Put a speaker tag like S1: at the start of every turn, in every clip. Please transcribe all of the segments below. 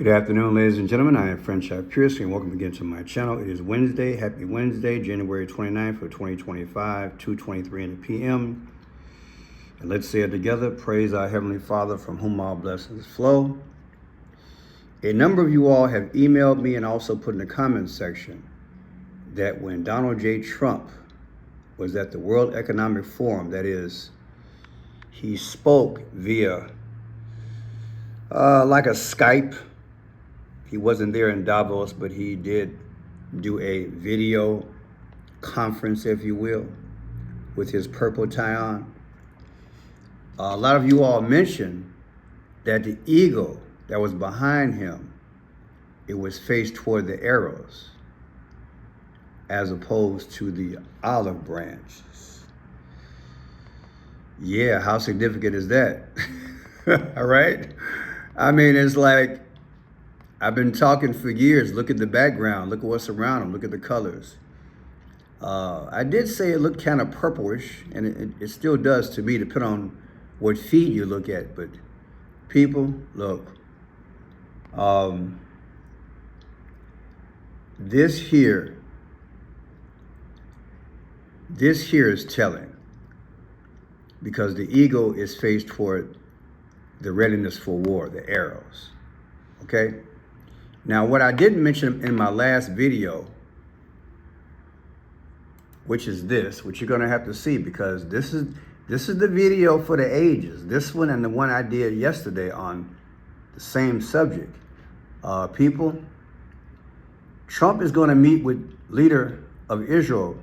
S1: Good afternoon, ladies and gentlemen. I am Friendship Pierce, and welcome again to my channel. It is Wednesday. Happy Wednesday, January 29th of 2025, 2:23 in the p.m. And let's say it together. Praise our Heavenly Father, from whom all blessings flow. A number of you all have emailed me and also put in the comments section that when Donald J. Trump was at the World Economic Forum, that is, he spoke via like a Skype. He wasn't there in Davos, but he did do a video conference, if you will, with his purple tie on. A lot of you all mentioned that the eagle that was behind him, it was faced toward the arrows, as opposed to the olive branches. Yeah, how significant is that? All right? I mean, it's like, I've been talking for years. Look at the background. Look at what's around them. Look at the colors. I did say it looked kind of purplish, and it still does to me, depending on what feed you look at. But people, look. This here is telling, because the eagle is faced toward the readiness for war, the arrows. Okay? Now, what I didn't mention in my last video, which is this, which you're going to have to see, because this is the video for the ages. This one and the one I did yesterday on the same subject. People, Trump is going to meet with leader of Israel,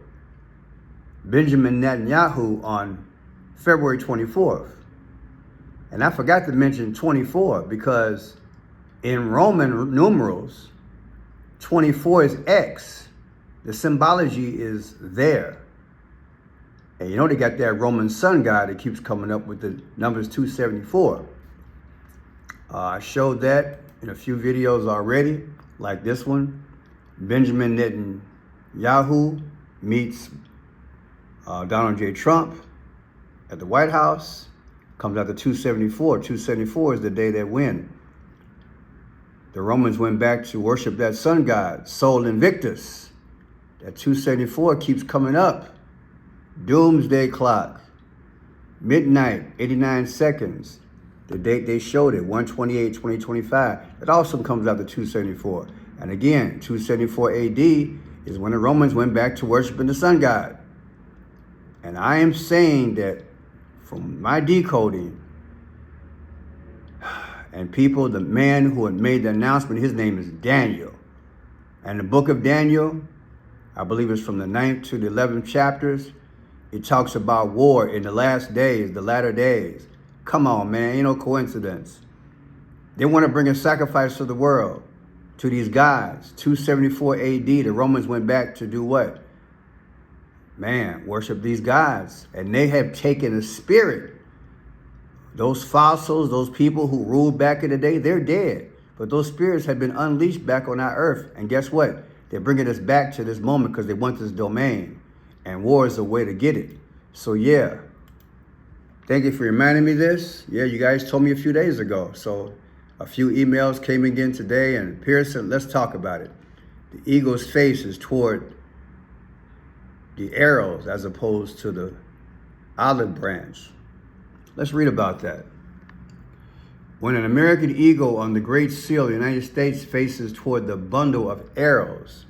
S1: Benjamin Netanyahu, on February 24th. And I forgot to mention 24 because in Roman numerals, 24 is X. The symbology is there. And you know they got that Roman sun god that keeps coming up with the numbers 274. I showed that in a few videos already, like this one. Benjamin Netanyahu meets Donald J. Trump at the White House. Comes out to 274. 274 is the day that when the Romans went back to worship that sun god, Sol Invictus. That 274 keeps coming up. Doomsday Clock. Midnight, 89 seconds. The date they showed it, 1/28/2025. It also comes out to 274. And again, 274 AD is when the Romans went back to worshiping the sun god. And I am saying that from my decoding, and people, the man who had made the announcement, his name is Daniel. And the book of Daniel, I believe it's from the 9th to the 11th chapters, it talks about war in the last days, the latter days. Come on, man, ain't no coincidence. They want to bring a sacrifice to the world, to these guys. 274 AD, the Romans went back to do what? Man, worship these gods. And they have taken a spirit. Those fossils, those people who ruled back in the day, they're dead. But those spirits have been unleashed back on our earth. And guess what? They're bringing us back to this moment because they want this domain. And war is a way to get it. So yeah, thank you for reminding me this. Yeah, you guys told me a few days ago. So a few emails came again today. And Pearson, let's talk about it. The eagle's face is toward the arrows as opposed to the olive branch. Let's read about that. When an American eagle on the Great Seal of the United States faces toward the bundle of arrows,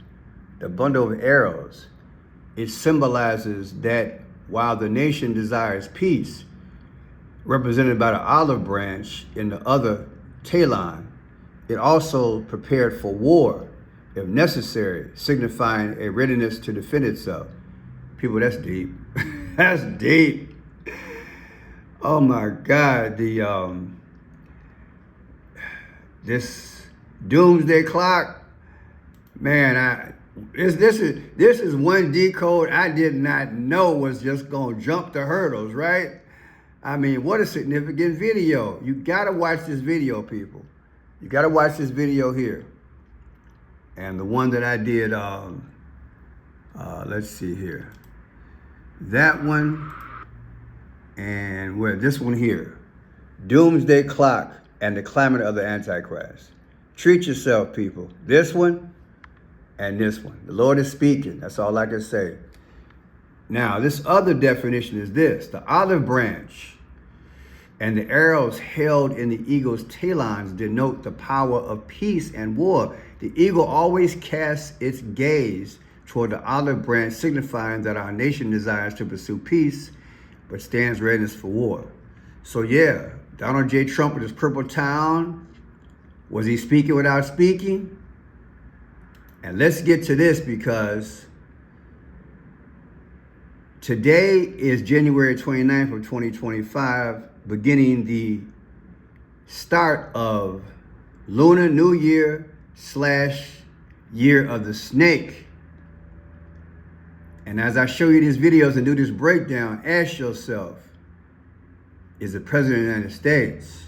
S1: it symbolizes that while the nation desires peace, represented by the olive branch in the other talon, it also prepared for war, if necessary, signifying a readiness to defend itself. People, that's deep. That's deep. Oh my God, this Doomsday Clock, man, this is one decode I did not know was just gonna jump the hurdles, right? I mean, what a significant video. You gotta watch this video, people. You gotta watch this video here. And the one that I did, let's see here. That one, and this one here. Doomsday Clock and the Climate of the Antichrist. Treat yourself, people. This one and this one. The Lord is speaking. That's all I can say. Now, this other definition is this: the olive branch and the arrows held in the eagle's talons denote the power of peace and war. The eagle always casts its gaze toward the olive branch, signifying that our nation desires to pursue peace, but stands readiness for war. So yeah, Donald J. Trump with his purple town, was he speaking without speaking? And let's get to this, because today is January 29th of 2025, beginning the start of Lunar New Year / Year of the Snake. And as I show you these videos and do this breakdown, ask yourself, is the President of the United States,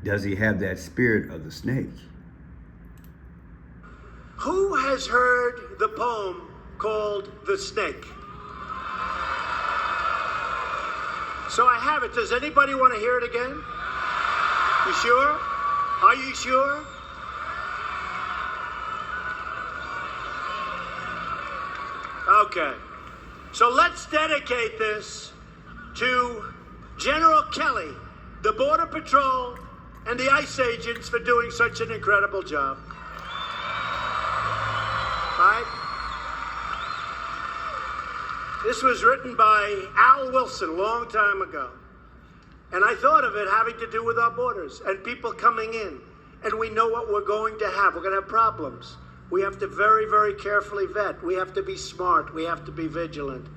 S1: does he have that spirit of the snake?
S2: Who has heard the poem called The Snake? So I have it. Does anybody want to hear it again? You sure? Are you sure? Okay. So let's dedicate this to General Kelly, the Border Patrol, and the ICE agents for doing such an incredible job. Right? This was written by Al Wilson a long time ago. And I thought of it having to do with our borders and people coming in. And we know what we're going to have. We're going to have problems. We have to very, very carefully vet. We have to be smart. We have to be vigilant.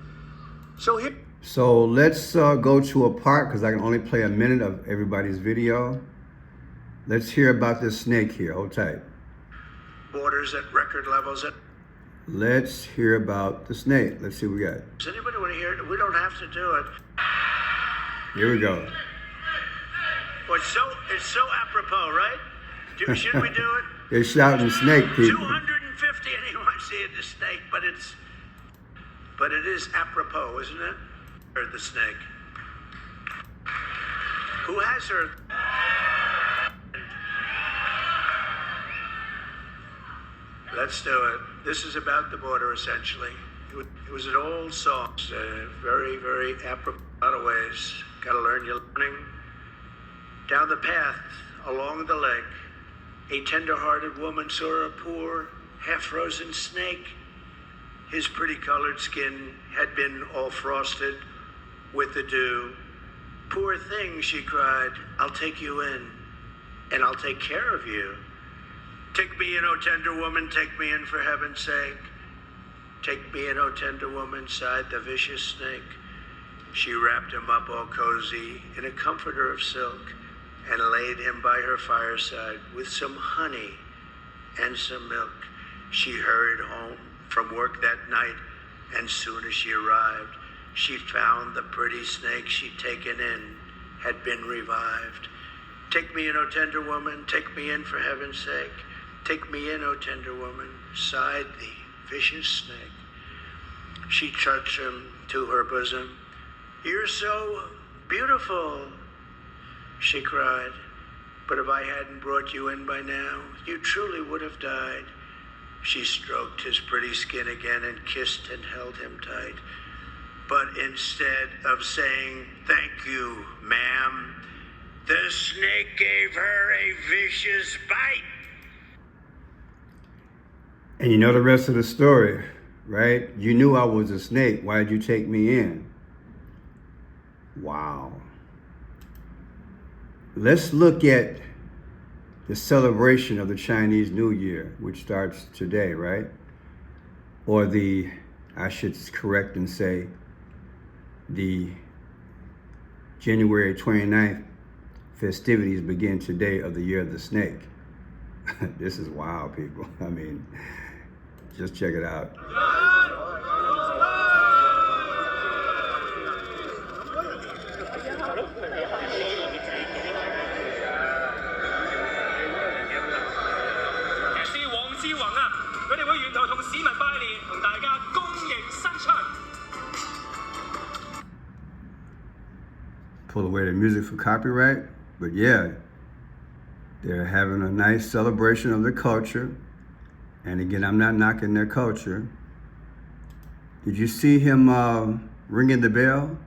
S2: So
S1: let's go to a part, because I can only play a minute of everybody's video. Let's hear about this snake here. Hold tight.
S2: Borders at record levels.
S1: Let's hear about the snake. Let's see what we got.
S2: Does anybody want to hear it? We don't have to do it.
S1: Here we go.
S2: Well, it's so apropos, right? Should we do it?
S1: They're shouting snake, people.
S2: 250 anyone seeing the snake, but it is apropos, isn't it? Or the snake. Who has her? Let's do it. This is about the border, essentially. It was an old song, very, very apropos in a lot of ways. Got to learn your learning. Down the path, along the lake, a tender-hearted woman saw a poor, half-frozen snake. His pretty colored skin had been all frosted with the dew. Poor thing, she cried, I'll take you in, and I'll take care of you. Take me in, O tender woman, take me in for heaven's sake. Take me in, O tender woman, sighed the vicious snake. She wrapped him up all cozy in a comforter of silk and laid him by her fireside with some honey and some milk. She hurried home from work that night, and soon as she arrived, she found the pretty snake she'd taken in had been revived. Take me in, O tender woman, take me in for heaven's sake. Take me in, O tender woman, sighed the vicious snake. She touched him to her bosom. You're so beautiful, she cried. But if I hadn't brought you in by now, you truly would have died. She stroked his pretty skin again and kissed and held him tight. But instead of saying, thank you, ma'am, the snake gave her a vicious bite.
S1: And you know the rest of the story, right? You knew I was a snake. Why did you take me in? Wow. Let's look at the celebration of the Chinese New Year, which starts today, right? Or I should correct and say, the January 29th festivities begin today of the Year of the Snake. This is wild, people. I mean, just check it out. Pull away the music for copyright, but yeah, They're having a nice celebration of their culture. And again, I'm not knocking their culture. Did you see him ringing the bell?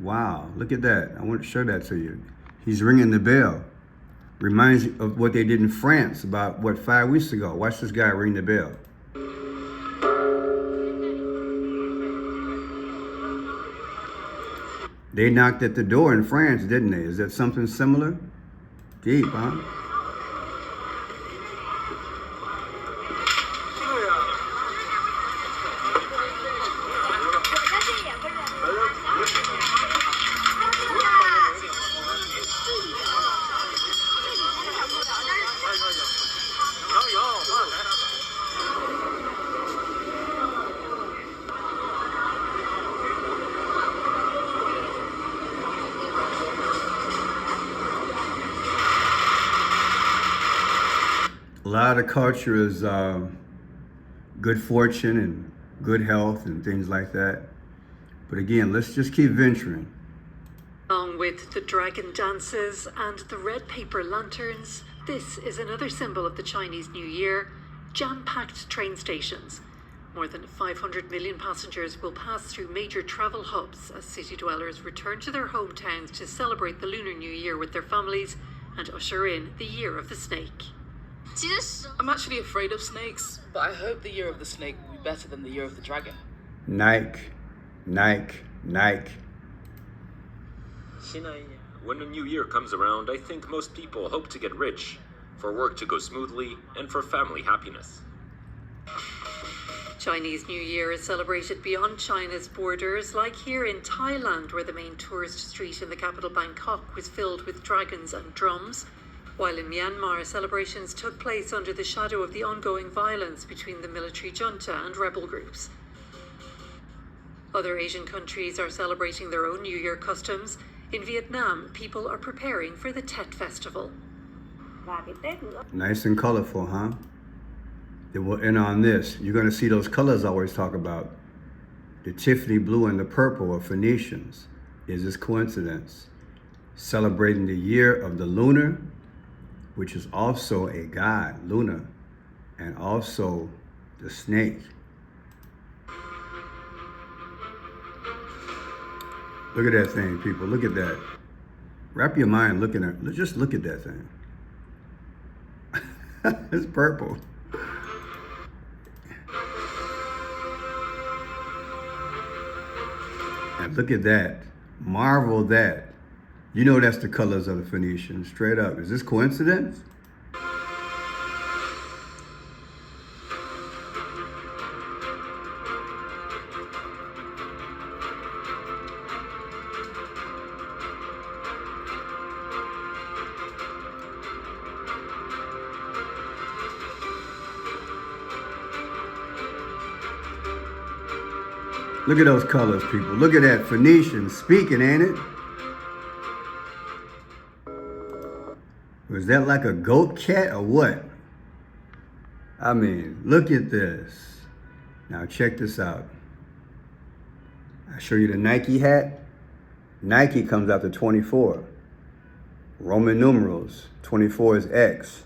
S1: Wow, look at that. I want to show that to you. He's ringing the bell. Reminds you of what they did in France about, 5 weeks ago. Watch this guy ring the bell. They knocked at the door in France, didn't they? Is that something similar? Deep, huh? A lot of the culture is good fortune and good health and things like that. But again, let's just keep venturing.
S3: Along with the dragon dances and the red paper lanterns, this is another symbol of the Chinese New Year: jam-packed train stations. More than 500 million passengers will pass through major travel hubs as city dwellers return to their hometowns to celebrate the Lunar New Year with their families and usher in the Year of the Snake.
S4: I'm actually afraid of snakes, but I hope the Year of the Snake will be better than the Year of the Dragon.
S1: Nike.
S5: When the new year comes around, I think most people hope to get rich, for work to go smoothly, and for family happiness.
S3: Chinese New Year is celebrated beyond China's borders, like here in Thailand, where the main tourist street in the capital Bangkok was filled with dragons and drums. While in Myanmar, celebrations took place under the shadow of the ongoing violence between the military junta and rebel groups. Other Asian countries are celebrating their own New Year customs. In Vietnam, people are preparing for the Tet Festival.
S1: Nice and colorful, huh? Then we'll end on this. You're going to see those colors I always talk about. The Tiffany blue and the purple are Phoenicians. Is this coincidence? Celebrating the year of the lunar, which is also a god, Luna, and also the snake. Look at that thing, people. Look at that. Wrap your mind looking at, just look at that thing. It's purple. And look at that. Marvel that. You know that's the colors of the Phoenicians, straight up. Is this coincidence? Look at those colors, people. Look at that Phoenician speaking, ain't it? Was that like a goat cat or what? I mean, look at this. Now check this out. I show you the Nike hat. Nike comes out to 24. Roman numerals, 24 is X.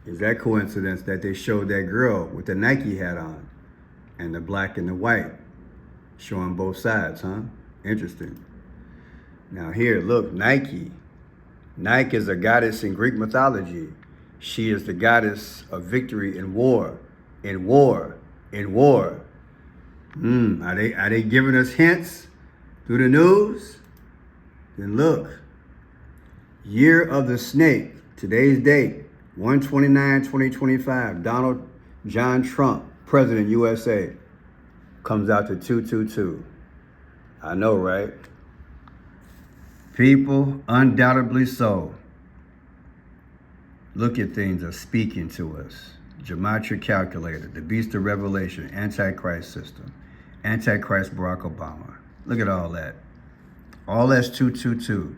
S1: Is that coincidence that they showed that girl with the Nike hat on and the black and the white, showing both sides, huh? Interesting. Now here, look, Nike. Nike is a goddess in Greek mythology. She is the goddess of victory in war, in war, in war. Are they giving us hints through the news? Then look, Year of the Snake, today's date, 1/29/2025, Donald John Trump, President USA, comes out to 222. I know, right? People, undoubtedly so. Look at things are speaking to us. Gemmatria calculator, the beast of revelation, Antichrist system, Antichrist Barack Obama. Look at all that. All that's 222.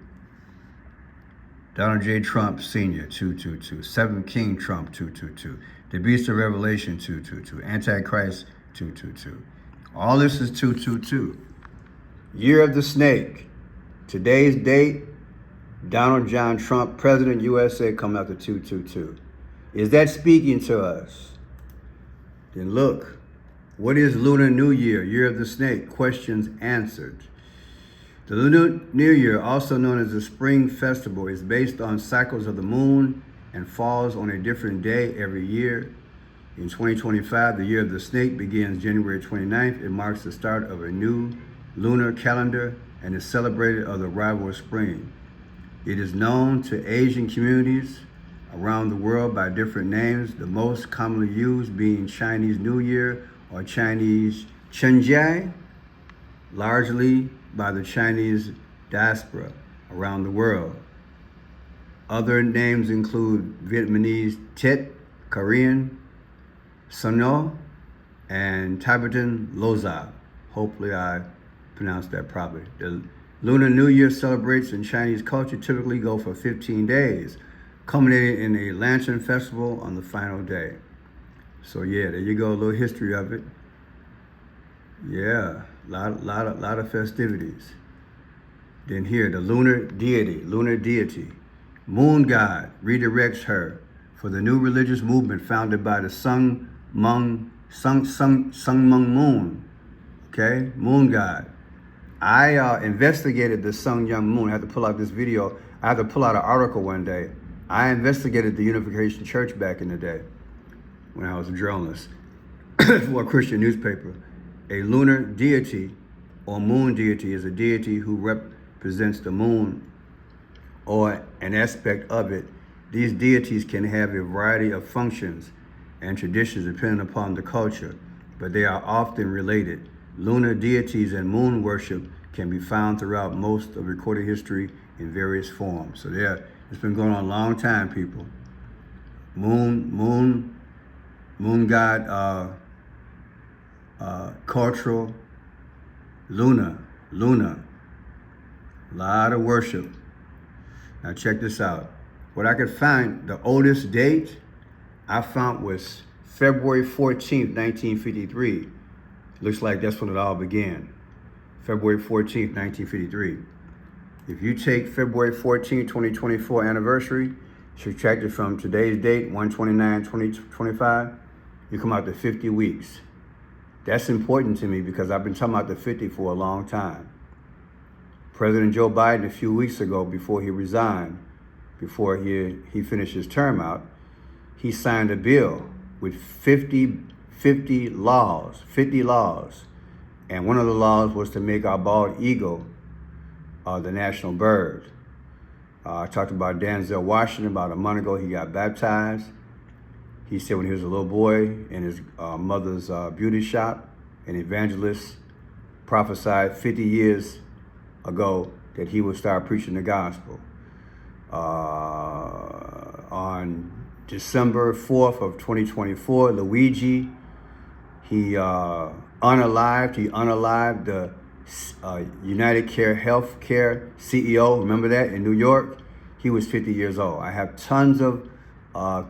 S1: Donald J. Trump Sr., 222. 7th King Trump, 222. The beast of revelation, 222. Antichrist, 222. All this is 222. Year of the Snake. Today's date, Donald John Trump, President USA, coming out to 222. Is that speaking to us? Then look, what is Lunar New Year, Year of the Snake? Questions answered. The Lunar New Year, also known as the Spring Festival, is based on cycles of the moon and falls on a different day every year. In 2025, the Year of the Snake begins January 29th. It marks the start of a new lunar calendar and is celebrated as the arrival of spring. It is known to Asian communities around the world by different names, the most commonly used being Chinese New Year or Chinese Chenjie, largely by the Chinese diaspora around the world. Other names include Vietnamese Tet, Korean Sano, and Tibetan Loza. Hopefully I pronounced that properly. The Lunar New Year celebrations in Chinese culture typically go for 15 days, culminating in a lantern festival on the final day. So yeah, there you go, a little history of it. Yeah, lot of festivities. Then here, the lunar deity. Moon god redirects her for the new religious movement founded by the Sun Mung Moon. Okay, moon god. I investigated the Sun Young Moon. I had to pull out this video. I had to pull out an article one day. I investigated the Unification Church back in the day when I was a journalist for a Christian newspaper. A lunar deity or moon deity is a deity who represents the moon or an aspect of it. These deities can have a variety of functions and traditions depending upon the culture, but they are often related. Lunar deities and moon worship can be found throughout most of recorded history in various forms. So there, it's been going on a long time, people. Moon god, cultural, Luna, a lot of worship. Now check this out. What I could find, the oldest date I found was February 14th, 1953. Looks like that's when it all began. February 14th, 1953. If you take February 14th, 2024 anniversary, subtract it from today's date, 1/29/2025, you come out to 50 weeks. That's important to me because I've been talking about the 50 for a long time. President Joe Biden, a few weeks ago, before he resigned, before he finished his term out, he signed a bill with 50 laws. And one of the laws was to make our bald eagle the national bird. I talked about Denzel Washington about a month ago. He got baptized. He said when he was a little boy in his mother's beauty shop, an evangelist prophesied 50 years ago that he would start preaching the gospel. On December 4th of 2024, Luigi, he unalived the United Care Healthcare CEO. Remember that in New York? He was 50 years old. I have tons of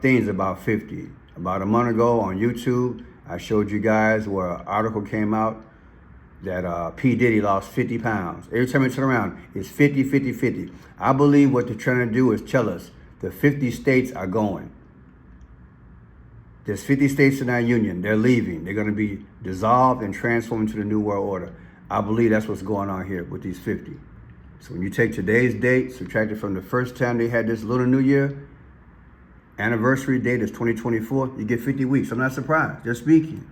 S1: things about 50. About a month ago on YouTube, I showed you guys where an article came out that P. Diddy lost 50 pounds. Every time I turn around, it's 50, 50, 50. I believe what they're trying to do is tell us the 50 states are going. There's 50 states in our union. They're leaving. They're going to be dissolved and transformed into the New World Order. I believe that's what's going on here with these 50. So when you take today's date, subtract it from the first time they had this Lunar New Year, anniversary date is 2024, you get 50 weeks. I'm not surprised, just speaking.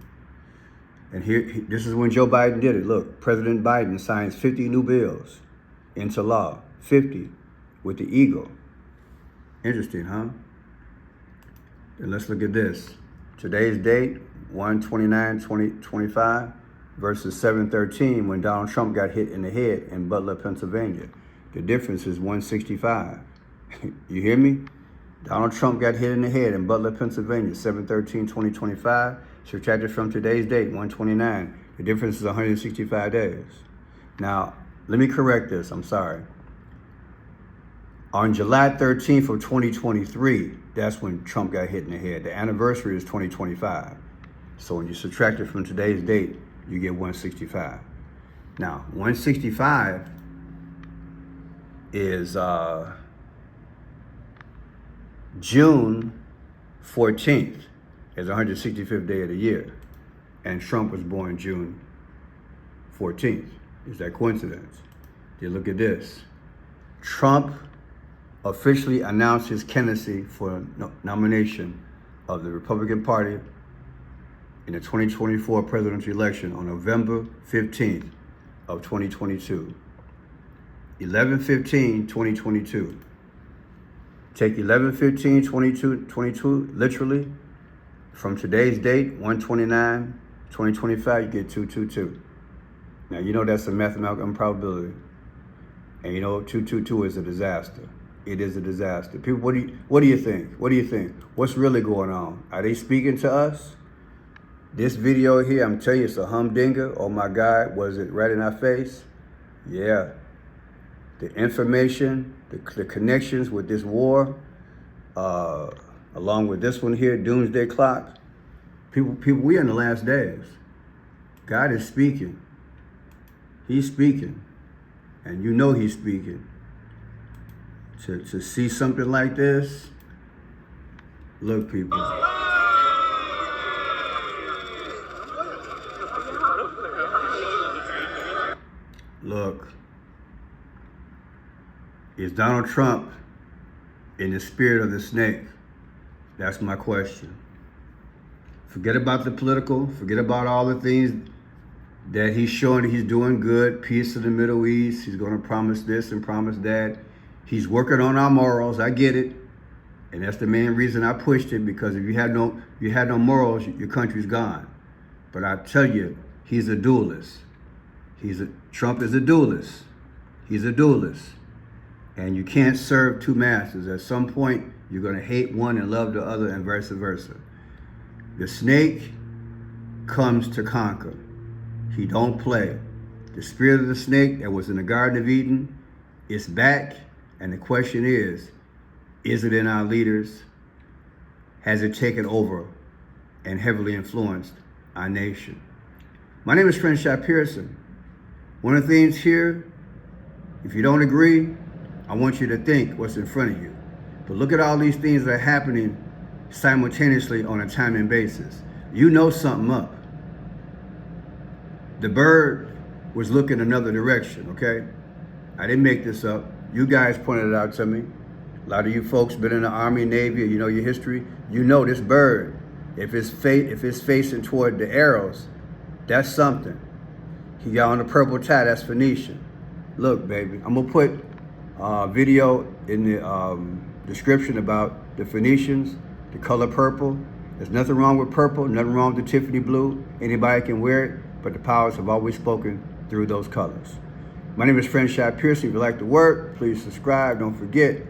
S1: And here, this is when Joe Biden did it. Look, President Biden signs 50 new bills into law, 50 with the eagle. Interesting, huh? And let's look at this. Today's date, 1/29/2025 versus 7/13 when Donald Trump got hit in the head in Butler, Pennsylvania. The difference is 165. You hear me? Donald Trump got hit in the head in Butler, Pennsylvania, 7/13/2025. Subtracted from today's date, 1/29. The difference is 165 days. Now, let me correct this. I'm sorry. On July 13th of 2023, that's when Trump got hit in the head. The anniversary is 2025. So when you subtract it from today's date, you get 165. Now, 165 is June 14th is the 165th day of the year, and Trump was born June 14th. Is that coincidence? You look at this. Trump officially announced his candidacy for nomination of the Republican Party in the 2024 presidential election on November 15th of 2022. 11/15/2022. Take 11/15/22 literally from today's date, 1/29/2025, you get 222. Now you know that's a mathematical improbability. And you know 222 is a disaster. It is a disaster. People, what do you think? What do you think? What's really going on? Are they speaking to us? This video here, I'm telling you, it's a humdinger. Oh my God, was it right in our face? Yeah. The information, the connections with this war, along with this one here, Doomsday Clock. People, we're in the last days. God is speaking. He's speaking. And you know he's speaking. To see something like this, look, people. Look, is Donald Trump in the spirit of the snake? That's my question. Forget about the political, forget about all the things that he's showing that he's doing good, peace in the Middle East, he's gonna promise this and promise that. He's working on our morals, I get it. And that's the main reason I pushed it, because if you had no morals, your country's gone. But I tell you, he's a duelist. Trump is a duelist. He's a duelist. And you can't serve two masters. At some point, you're gonna hate one and love the other, and vice versa. The snake comes to conquer. He don't play. The spirit of the snake that was in the Garden of Eden is back. And the question is it in our leaders? Has it taken over and heavily influenced our nation? My name is Crenshaw Pearson. One of the things here, if you don't agree, I want you to think what's in front of you. But look at all these things that are happening simultaneously on a timing basis. You know something up. The bird was looking another direction, okay? I didn't make this up. You guys pointed it out to me. A lot of you folks been in the Army, Navy, you know your history. You know this bird, if it's facing toward the arrows, that's something. He got on the purple tie, that's Phoenician. Look, baby, I'm gonna put a video in the description about the Phoenicians, the color purple. There's nothing wrong with purple, nothing wrong with the Tiffany blue. Anybody can wear it, but the powers have always spoken through those colors. My name is Crenshaw Pearson. If you like the work, please subscribe. Don't forget,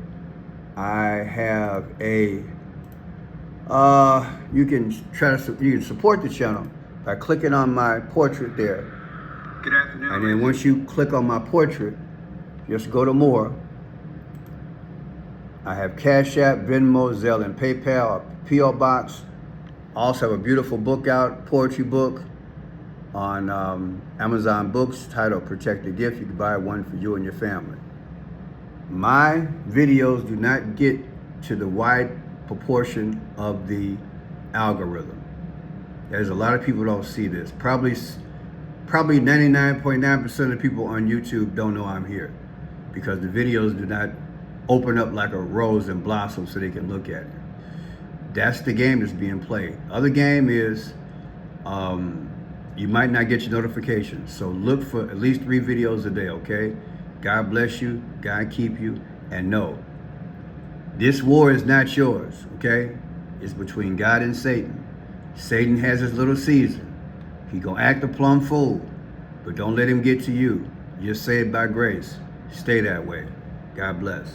S1: I have a, you can support the channel by clicking on my portrait there. Good afternoon. And then once you click on my portrait, just go to more. I have Cash App, Venmo, Zelle, and PayPal, P.O. Box. I also have a beautiful book out, poetry book, on Amazon Books titled Protect the Gift. You can buy one for you and your family. My videos do not get to the wide proportion of the algorithm. There's a lot of people who don't see this. Probably 99.9% of the people on YouTube don't know I'm here, because the videos do not open up like a rose and blossom so they can look at it. That's the game that's being played. Other game is, you might not get your notifications. So look for at least 3 videos a day, okay? God bless you, God keep you, and know, this war is not yours, okay? It's between God and Satan. Satan has his little season. He gonna act a plumb fool, but don't let him get to you. You're saved by grace. Stay that way. God bless.